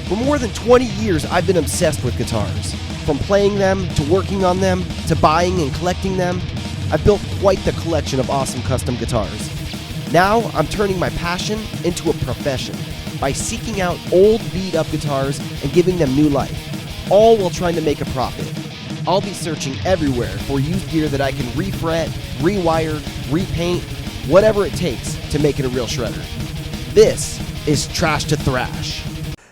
For more than 20 years, I've been obsessed with guitars. From playing them, to working on them, to buying and collecting them, I've built quite the collection of awesome custom guitars. Now, I'm turning my passion into a profession by seeking out old, beat-up guitars and giving them new life, all while trying to make a profit. I'll be searching everywhere for used gear that I can refret, rewire, repaint, whatever it takes to make it a real shredder. This is Trash to Thrash.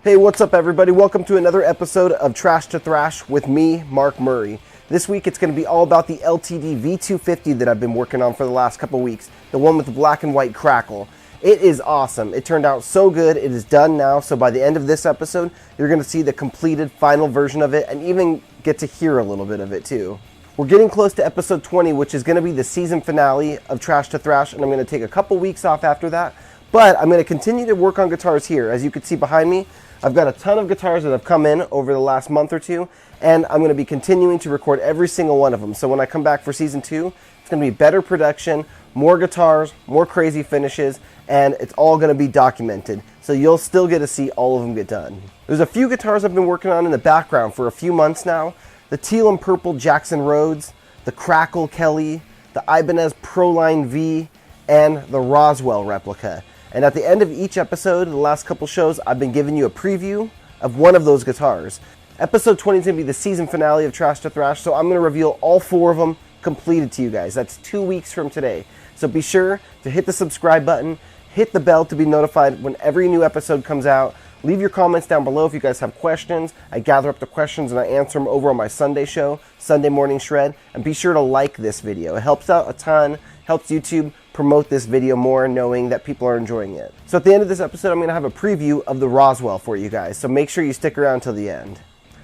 Hey, what's up everybody? Welcome to another episode of Trash to Thrash with me, Mark Murray. This week it's going to be all about the LTD V250 that I've been working on for the last couple weeks, the one with the black and white crackle. It is awesome. It turned out so good. It is done now, so by the end of this episode, you're going to see the completed final version of it and even get to hear a little bit of it too. We're getting close to episode 20, which is going to be the season finale of Trash to Thrash, and I'm going to take a couple weeks off after that, but I'm going to continue to work on guitars here. As you can see behind me, I've got a ton of guitars that have come in over the last month or two, and I'm going to be continuing to record every single one of them. So when I come back for season 2, it's going to be better production, more guitars, more crazy finishes, and it's all going to be documented. So you'll still get to see all of them get done. There's a few guitars I've been working on in the background for a few months now. The teal and purple Jackson Rhodes, the Crackle Kelly, the Ibanez Proline V, and the Roswell replica. And at the end of each episode, the last couple shows, I've been giving you a preview of one of those guitars. Episode 20 is going to be the season finale of Trash to Thrash, so I'm going to reveal all 4 of them completed to you guys. That's 2 weeks from today. So be sure to hit the subscribe button, hit the bell to be notified when every new episode comes out. Leave your comments down below if you guys have questions. I gather up the questions and I answer them over on my Sunday show, Sunday Morning Shred. And be sure to like this video. It helps out a ton, helps YouTube promote this video more, knowing that people are enjoying it. So at the end of this episode, I'm going to have a preview of the Roswell for you guys, so make sure you stick around till the end.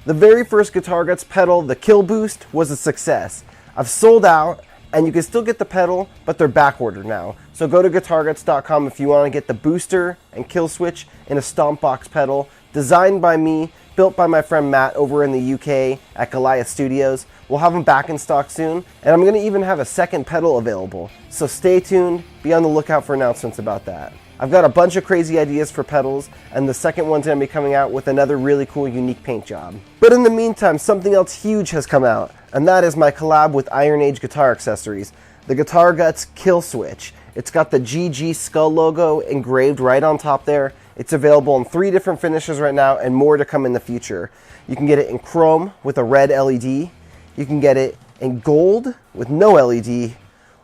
The very first Guitar Guts pedal, the Kill Boost, was a success. I've sold out, and you can still get the pedal, but they're back ordered now. So go to guitarguts.com if you want to get the booster and kill switch in a stomp box pedal, designed by me, built by my friend Matt over in the UK at Goliath Studios. We'll have them back in stock soon, and I'm going to even have a second pedal available. So stay tuned, be on the lookout for announcements about that. I've got a bunch of crazy ideas for pedals, and the second one's going to be coming out with another really cool unique paint job. But in the meantime, something else huge has come out, and that is my collab with Iron Age Guitar Accessories, the Guitar Guts Kill Switch. It's got the GG Skull logo engraved right on top there. It's available in 3 different finishes right now and more to come in the future. You can get it in chrome with a red LED, you can get it in gold with no LED,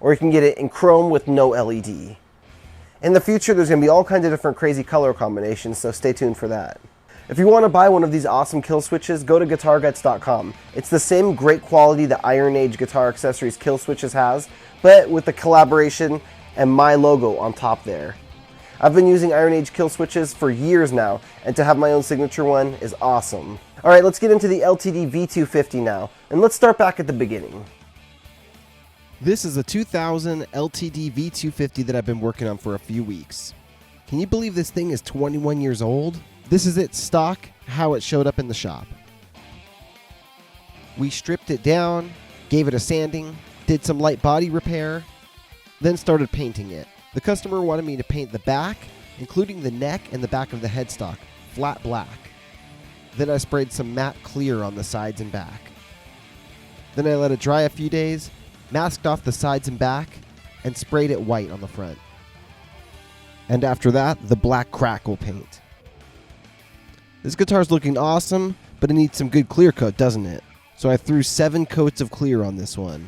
or you can get it in chrome with no LED. In the future, there's going to be all kinds of different crazy color combinations, so stay tuned for that. If you want to buy one of these awesome kill switches, go to guitarguts.com. It's the same great quality that Iron Age Guitar Accessories kill switches has, but with the collaboration and my logo on top there. I've been using Iron Age kill switches for years now, and to have my own signature one is awesome. Alright, let's get into the LTD V250 now, and let's start back at the beginning. This is a 2000 LTD V250 that I've been working on for a few weeks. Can you believe this thing is 21 years old? This is its stock, how it showed up in the shop. We stripped it down, gave it a sanding, did some light body repair, then started painting it. The customer wanted me to paint the back, including the neck and the back of the headstock, flat black. Then I sprayed some matte clear on the sides and back. Then I let it dry a few days, masked off the sides and back, and sprayed it white on the front. And after that, the black crackle paint. This guitar's looking awesome, but it needs some good clear coat, doesn't it? So I threw 7 coats of clear on this one.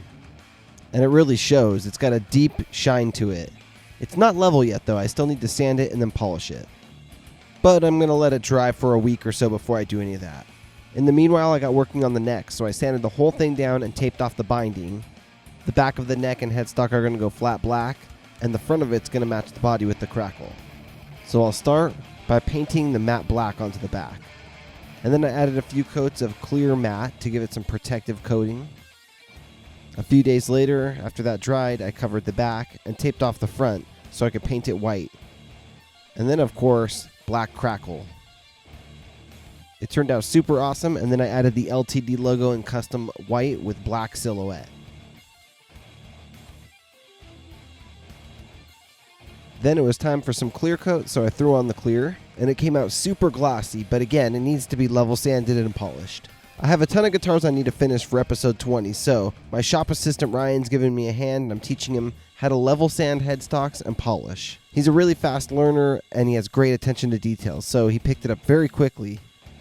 And it really shows. It's got a deep shine to it. It's not level yet though, I still need to sand it and then polish it. But I'm going to let it dry for a week or so before I do any of that. In the meanwhile, I got working on the neck, so I sanded the whole thing down and taped off the binding. The back of the neck and headstock are going to go flat black, and the front of it's going to match the body with the crackle. So I'll start by painting the matte black onto the back. And then I added a few coats of clear matte to give it some protective coating. A few days later, after that dried, I covered the back and taped off the front so I could paint it white. And then, of course, black crackle. It turned out super awesome, and then I added the LTD logo in custom white with black silhouette. Then it was time for some clear coat, so I threw on the clear, and it came out super glossy, but again, it needs to be level sanded and polished. I have a ton of guitars I need to finish for episode 20, so my shop assistant Ryan's giving me a hand, and I'm teaching him how to level sand headstocks and polish. He's a really fast learner, and he has great attention to details, so he picked it up very quickly.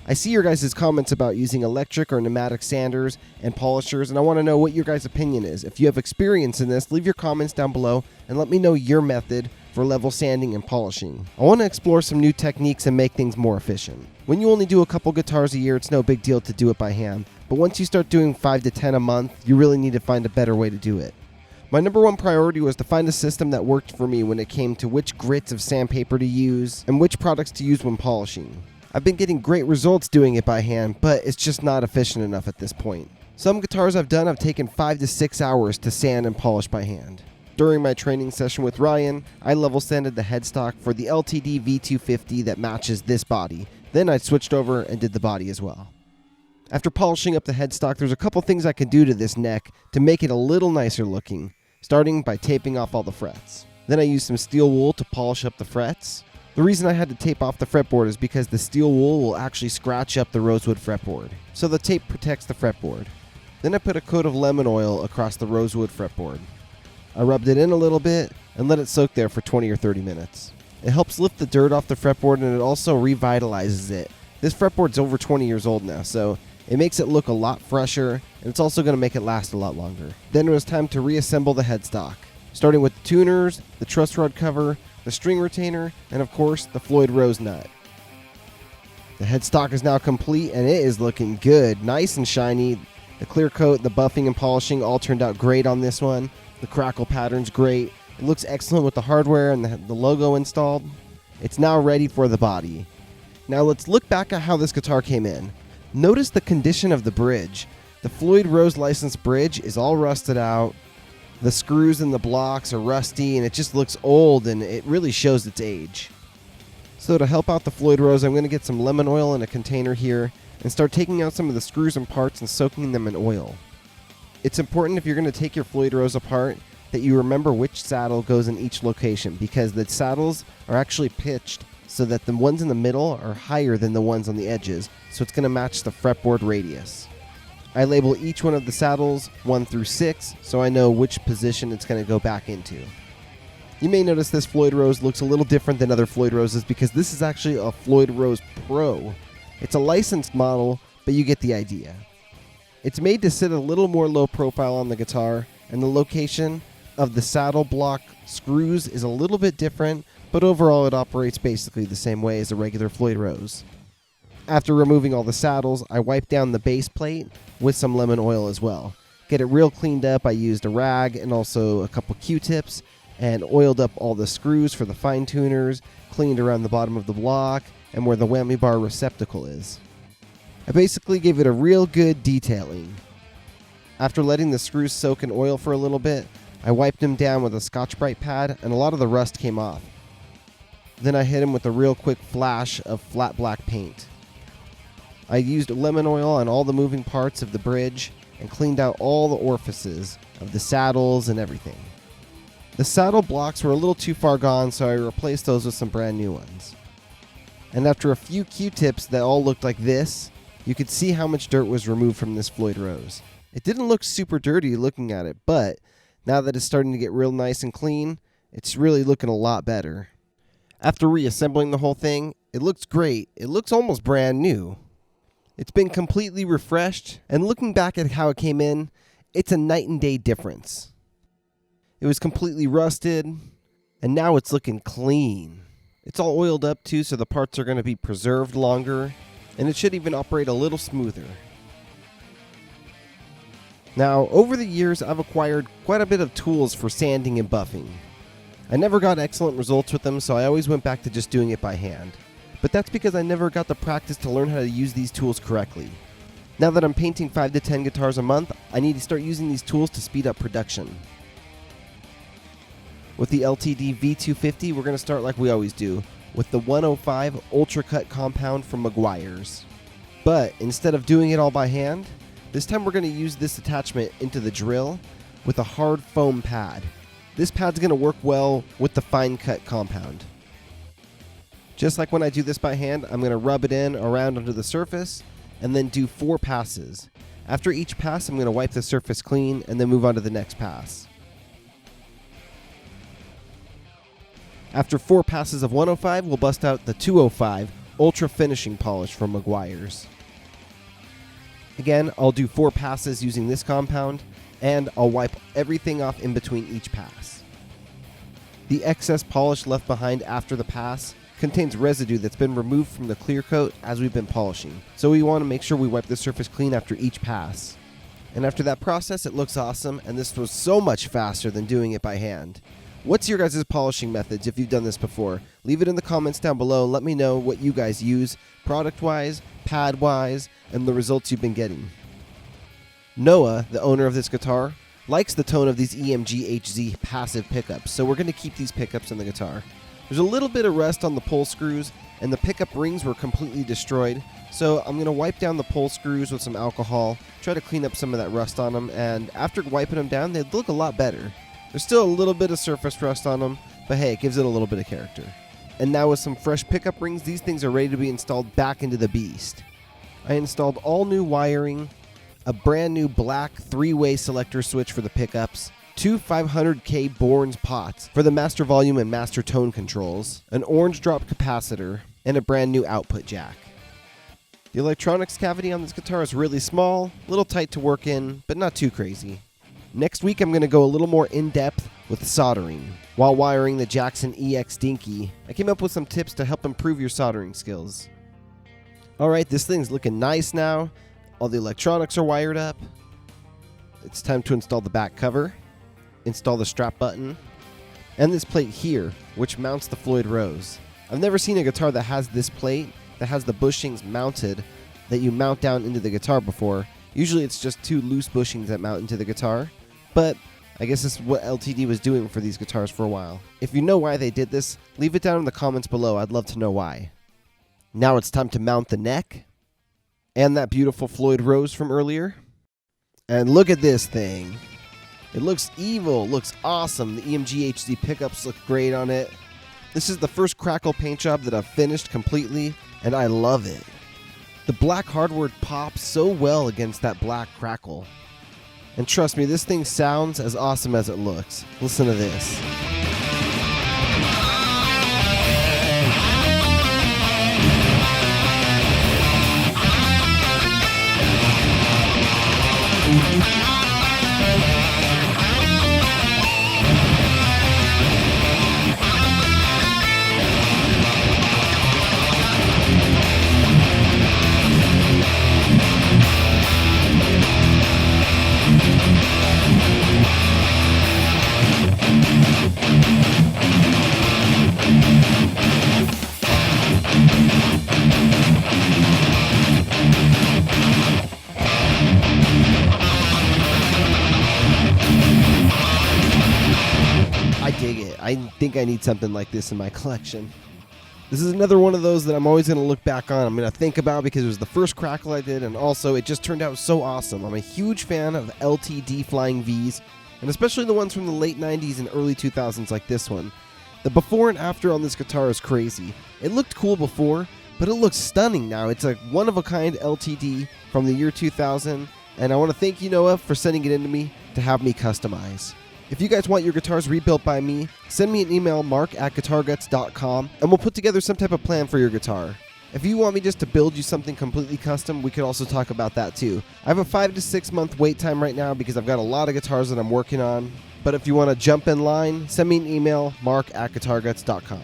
I see your guys' comments about using electric or pneumatic sanders and polishers, and I want to know what your guys' opinion is. If you have experience in this, leave your comments down below and let me know your method for level sanding and polishing. I want to explore some new techniques and make things more efficient. When you only do a couple guitars a year, it's no big deal to do it by hand, but once you start doing 5 to 10 a month, you really need to find a better way to do it. My number one priority was to find a system that worked for me when it came to which grits of sandpaper to use and which products to use when polishing. I've been getting great results doing it by hand, but it's just not efficient enough at this point. Some guitars I've done have taken 5 to 6 hours to sand and polish by hand. During my training session with Ryan, I level sanded the headstock for the LTD V250 that matches this body. Then I switched over and did the body as well. After polishing up the headstock, there's a couple things I can do to this neck to make it a little nicer looking, starting by taping off all the frets. Then I used some steel wool to polish up the frets. The reason I had to tape off the fretboard is because the steel wool will actually scratch up the rosewood fretboard, so the tape protects the fretboard. Then I put a coat of lemon oil across the rosewood fretboard. I rubbed it in a little bit and let it soak there for 20 or 30 minutes. It helps lift the dirt off the fretboard and it also revitalizes it. This fretboard's over 20 years old now, so it makes it look a lot fresher, and it's also going to make it last a lot longer. Then it was time to reassemble the headstock, starting with the tuners, the truss rod cover, the string retainer, and of course, the Floyd Rose nut. The headstock is now complete, and it is looking good, nice and shiny. The clear coat, the buffing, and polishing all turned out great on this one. The crackle pattern's great. It looks excellent with the hardware and the logo installed. It's now ready for the body. Now let's look back at how this guitar came in. Notice the condition of the bridge. The Floyd Rose licensed bridge is all rusted out. The screws and the blocks are rusty and it just looks old, and it really shows its age. So to help out the Floyd Rose, I'm going to get some lemon oil in a container here and start taking out some of the screws and parts and soaking them in oil. It's important if you're going to take your Floyd Rose apart that you remember which saddle goes in each location, because the saddles are actually pitched so that the ones in the middle are higher than the ones on the edges, so it's going to match the fretboard radius. I label each one of the saddles 1 through 6 so I know which position it's going to go back into. You may notice this Floyd Rose looks a little different than other Floyd Roses because this is actually a Floyd Rose Pro. It's a licensed model, but you get the idea. It's made to sit a little more low profile on the guitar, and the location of the saddle block screws is a little bit different, but overall it operates basically the same way as a regular Floyd Rose. After removing all the saddles, I wiped down the base plate with some lemon oil as well. Get it real cleaned up, I used a rag and also a couple Q-tips and oiled up all the screws for the fine tuners, cleaned around the bottom of the block and where the whammy bar receptacle is. I basically gave it a real good detailing. After letting the screws soak in oil for a little bit, I wiped them down with a Scotch-Brite pad and a lot of the rust came off. Then I hit them with a real quick flash of flat black paint. I used lemon oil on all the moving parts of the bridge and cleaned out all the orifices of the saddles and everything. The saddle blocks were a little too far gone, so I replaced those with some brand new ones. And after a few Q-tips that all looked like this, you could see how much dirt was removed from this Floyd Rose. It didn't look super dirty looking at it, but now that it's starting to get real nice and clean, it's really looking a lot better. After reassembling the whole thing, it looks great. It looks almost brand new. It's been completely refreshed, and looking back at how it came in, it's a night and day difference. It was completely rusted, and now it's looking clean. It's all oiled up too, so the parts are going to be preserved longer, and it should even operate a little smoother. Now, over the years, I've acquired quite a bit of tools for sanding and buffing. I never got excellent results with them, so I always went back to just doing it by hand. But that's because I never got the practice to learn how to use these tools correctly. Now that I'm painting 5 to 10 guitars a month, I need to start using these tools to speed up production. With the LTD V250, we're going to start like we always do, with the 105 Ultra Cut Compound from Meguiar's. But instead of doing it all by hand, this time we're going to use this attachment into the drill with a hard foam pad. This pad's going to work well with the fine cut compound. Just like when I do this by hand, I'm going to rub it in around onto the surface and then do 4 passes. After each pass, I'm going to wipe the surface clean and then move on to the next pass. After 4 passes of 105, we'll bust out the 205 Ultra Finishing Polish from Meguiar's. Again, I'll do 4 passes using this compound, and I'll wipe everything off in between each pass. The excess polish left behind after the pass contains residue that's been removed from the clear coat as we've been polishing, so we want to make sure we wipe the surface clean after each pass. And after that process, it looks awesome, and this was so much faster than doing it by hand. What's your guys' polishing methods if you've done this before? Leave it in the comments down below and let me know what you guys use, product-wise, pad-wise, and the results you've been getting. Noah, the owner of this guitar, likes the tone of these EMG HZ passive pickups, so we're going to keep these pickups in the guitar. There's a little bit of rust on the pull screws, and the pickup rings were completely destroyed, so I'm going to wipe down the pull screws with some alcohol, try to clean up some of that rust on them, and after wiping them down, they look a lot better. There's still a little bit of surface rust on them, but hey, it gives it a little bit of character. And now with some fresh pickup rings, these things are ready to be installed back into the beast. I installed all new wiring, a brand new black 3-way selector switch for the pickups, 2 500K Bournes pots for the master volume and master tone controls, an orange drop capacitor, and a brand new output jack. The electronics cavity on this guitar is really small, a little tight to work in, but not too crazy. Next week I'm going to go a little more in-depth with soldering. While wiring the Jackson EX Dinky, I came up with some tips to help improve your soldering skills. Alright, this thing's looking nice now. All the electronics are wired up. It's time to install the back cover, install the strap button, and this plate here, which mounts the Floyd Rose. I've never seen a guitar that has this plate, that has the bushings mounted, that you mount down into the guitar before. Usually it's just 2 loose bushings that mount into the guitar, but I guess this is what LTD was doing for these guitars for a while. If you know why they did this, leave it down in the comments below. I'd love to know why. Now it's time to mount the neck, and that beautiful Floyd Rose from earlier. And look at this thing. It looks evil, looks awesome. The EMG HD pickups look great on it. This is the first Crackle paint job that I've finished completely, and I love it. The black hardwood pops so well against that black Crackle. And trust me, this thing sounds as awesome as it looks. Listen to this. I dig it. I think I need something like this in my collection. This is another one of those that I'm always going to look back on. I'm going to think about because it was the first Crackle I did, and also it just turned out so awesome. I'm a huge fan of LTD Flying Vs, and especially the ones from the late 90s and early 2000s like this one. The before and after on this guitar is crazy. It looked cool before, but it looks stunning now. It's a one-of-a-kind LTD from the year 2000, and I want to thank you, Noah, for sending it in to me to have me customize. If you guys want your guitars rebuilt by me, send me an email, mark@guitarguts.com, and we'll put together some type of plan for your guitar. If you want me just to build you something completely custom, we could also talk about that too. I have a 5 to 6 month wait time right now because I've got a lot of guitars that I'm working on. But if you want to jump in line, send me an email, mark@guitarguts.com.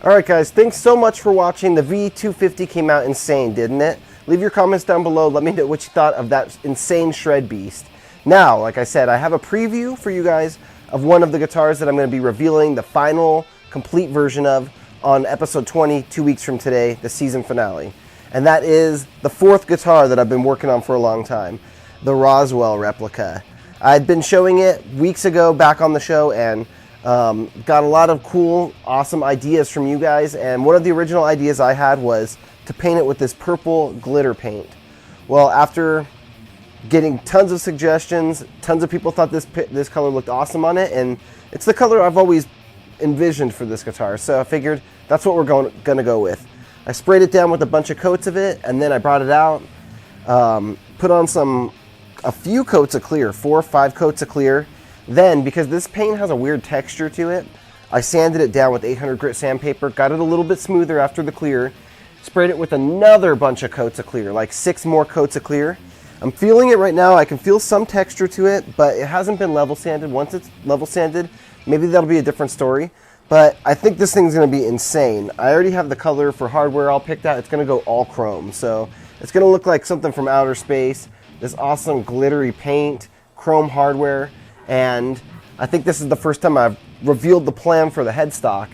Alright guys, thanks so much for watching. The V250 came out insane, didn't it? Leave your comments down below. Let me know what you thought of that insane shred beast. Now, like I said, I have a preview for you guys of one of the guitars that I'm going to be revealing the final, complete version of on episode 20, 2 weeks from today, the season finale. And that is the 4th guitar that I've been working on for a long time, the ROSWELL replica. I'd been showing it weeks ago back on the show and got a lot of cool, awesome ideas from you guys. And one of the original ideas I had was to paint it with this purple glitter paint. Well, after getting tons of suggestions. Tons of people thought this color looked awesome on it, and it's the color I've always envisioned for this guitar. So I figured that's what we're gonna go with. I sprayed it down with a bunch of coats of it, and then I brought it out, put on a few coats of clear, 4 or 5 coats of clear. Then, because this paint has a weird texture to it, I sanded it down with 800 grit sandpaper, got it a little bit smoother after the clear, sprayed it with another bunch of coats of clear, like 6 more coats of clear. I'm feeling it right now. I can feel some texture to it, but it hasn't been level sanded. Once it's level sanded, maybe that'll be a different story. But I think this thing's gonna be insane. I already have the color for hardware all picked out. It's gonna go all chrome. So it's gonna look like something from outer space. This awesome glittery paint, chrome hardware. And I think this is the first time I've revealed the plan for the headstock.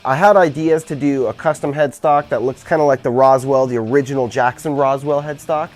I had ideas to do a custom headstock that looks kind of like the ROSWELL, the original Jackson ROSWELL headstock.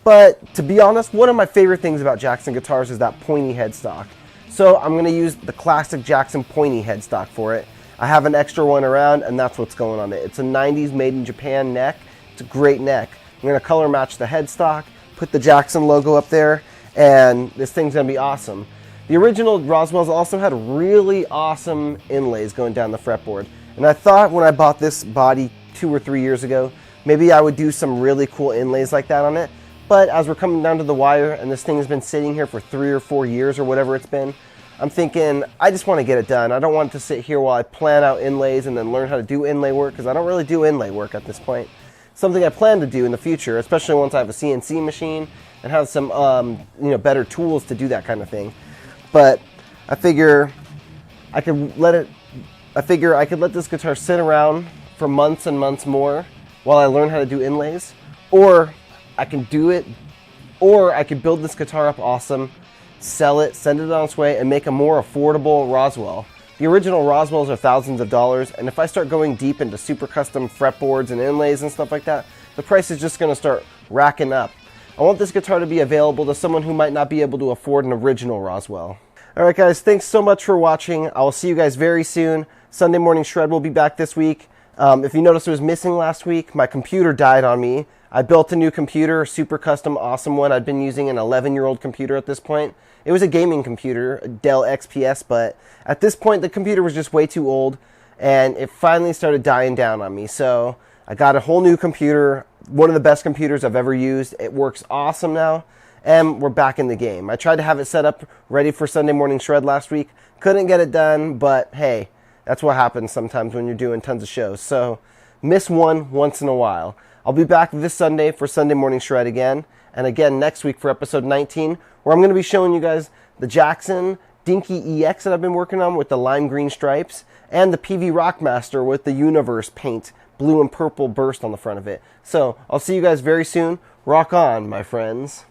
But to be honest, one of my favorite things about Jackson guitars is that pointy headstock. So I'm going to use the classic Jackson pointy headstock for it. I have an extra one around, and that's what's going on it. It's a 90s made in Japan neck. It's a great neck. I'm going to color match the headstock, put the Jackson logo up there, and this thing's going to be awesome. The original ROSWELLs also had really awesome inlays going down the fretboard. And I thought when I bought this body 2 or 3 years ago, maybe I would do some really cool inlays like that on it. But as we're coming down to the wire, and this thing has been sitting here for 3 or 4 years or whatever it's been, I'm thinking, I just want to get it done. I don't want to sit here while I plan out inlays and then learn how to do inlay work, because I don't really do inlay work at this point. Something I plan to do in the future, especially once I have a CNC machine and have some better tools to do that kind of thing. But I figure I could let this guitar sit around for months and months more while I learn how to do inlays, or I can do it, or I could build this guitar up awesome, sell it, send it on its way, and make a more affordable ROSWELL. The original ROSWELLs are thousands of dollars, and if I start going deep into super custom fretboards and inlays and stuff like that, the price is just going to start racking up. I want this guitar to be available to someone who might not be able to afford an original ROSWELL. Alright guys, thanks so much for watching. I will see you guys very soon. Sunday Morning Shred will be back this week. If you noticed it was missing last week, my computer died on me. I built a new computer, a super custom, awesome one. I'd been using an 11-year-old computer at this point. It was a gaming computer, a Dell XPS, but at this point the computer was just way too old, and it finally started dying down on me. So I got a whole new computer, one of the best computers I've ever used. It works awesome now, and we're back in the game. I tried to have it set up ready for Sunday Morning Shred last week. Couldn't get it done, but hey, that's what happens sometimes when you're doing tons of shows. So miss one once in a while. I'll be back this Sunday for Sunday Morning Shred again, and again next week for episode 19, where I'm going to be showing you guys the Jackson Dinky EX that I've been working on with the lime green stripes, and the PV Rockmaster with the Universe paint, blue and purple burst on the front of it. So I'll see you guys very soon. Rock on, my friends.